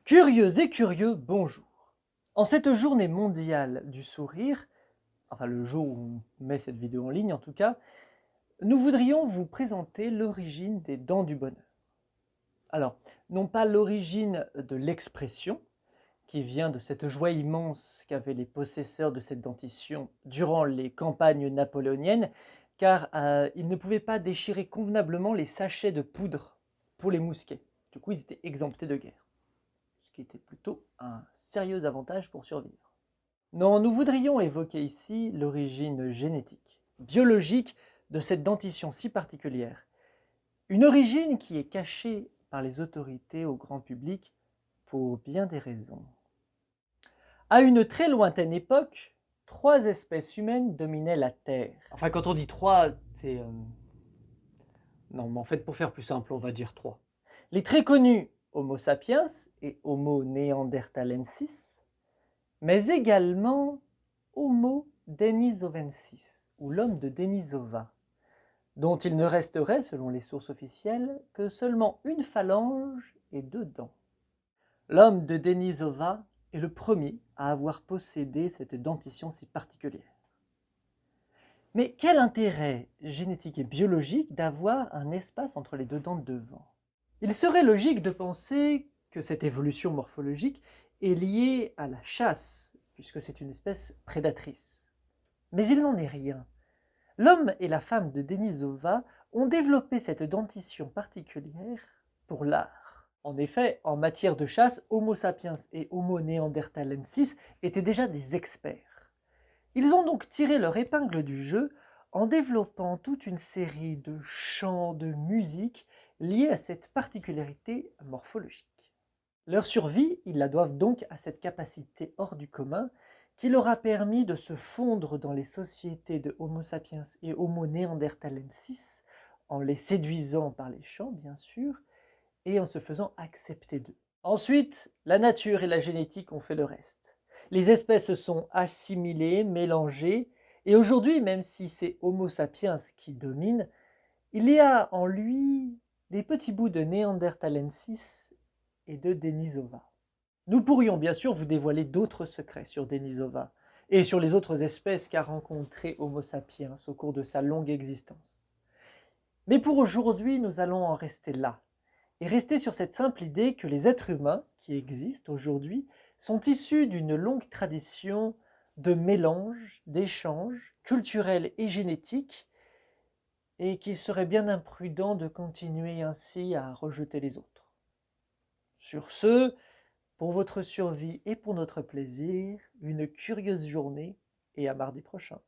Curieux et curieux, bonjour. En cette journée mondiale du sourire, enfin le jour où on met cette vidéo en ligne en tout cas, nous voudrions vous présenter l'origine des dents du bonheur. Alors, non pas l'origine de l'expression, qui vient de cette joie immense qu'avaient les possesseurs de cette dentition durant les campagnes napoléoniennes, car ils ne pouvaient pas déchirer convenablement les sachets de poudre pour les mousquets. Du coup, ils étaient exemptés de guerre, ce qui était plutôt un sérieux avantage pour survivre. Non, nous voudrions évoquer ici l'origine génétique, biologique de cette dentition si particulière. Une origine qui est cachée par les autorités au grand public pour bien des raisons. À une très lointaine époque, 3 espèces humaines dominaient la Terre. Enfin, quand on dit 3, c'est... Non, mais en fait, pour faire plus simple, on va dire 3. Les très connus Homo sapiens et Homo neanderthalensis, mais également Homo denisovensis, ou l'homme de Denisova, dont il ne resterait, selon les sources officielles, que seulement une phalange et 2 dents. L'homme de Denisova est le premier à avoir possédé cette dentition si particulière. Mais quel intérêt génétique et biologique d'avoir un espace entre les 2 dents de devant? Il serait logique de penser que cette évolution morphologique est liée à la chasse, puisque c'est une espèce prédatrice. Mais il n'en est rien. L'homme et la femme de Denisova ont développé cette dentition particulière pour l'art. En effet, en matière de chasse, Homo sapiens et Homo neanderthalensis étaient déjà des experts. Ils ont donc tiré leur épingle du jeu en développant toute une série de chants, de musiques liés à cette particularité morphologique. Leur survie, ils la doivent donc à cette capacité hors du commun qui leur a permis de se fondre dans les sociétés de Homo sapiens et Homo neanderthalensis en les séduisant par les chants, bien sûr, et en se faisant accepter d'eux. Ensuite, la nature et la génétique ont fait le reste. Les espèces se sont assimilées, mélangées, et aujourd'hui, même si c'est Homo sapiens qui domine, il y a en lui des petits bouts de Neanderthalensis et de Denisova. Nous pourrions bien sûr vous dévoiler d'autres secrets sur Denisova et sur les autres espèces qu'a rencontrées Homo sapiens au cours de sa longue existence. Mais pour aujourd'hui, nous allons en rester là et rester sur cette simple idée que les êtres humains qui existent aujourd'hui sont issus d'une longue tradition de mélange, d'échanges culturels et génétiques, et qu'il serait bien imprudent de continuer ainsi à rejeter les autres. Sur ce, pour votre survie et pour notre plaisir, une curieuse journée et à mardi prochain.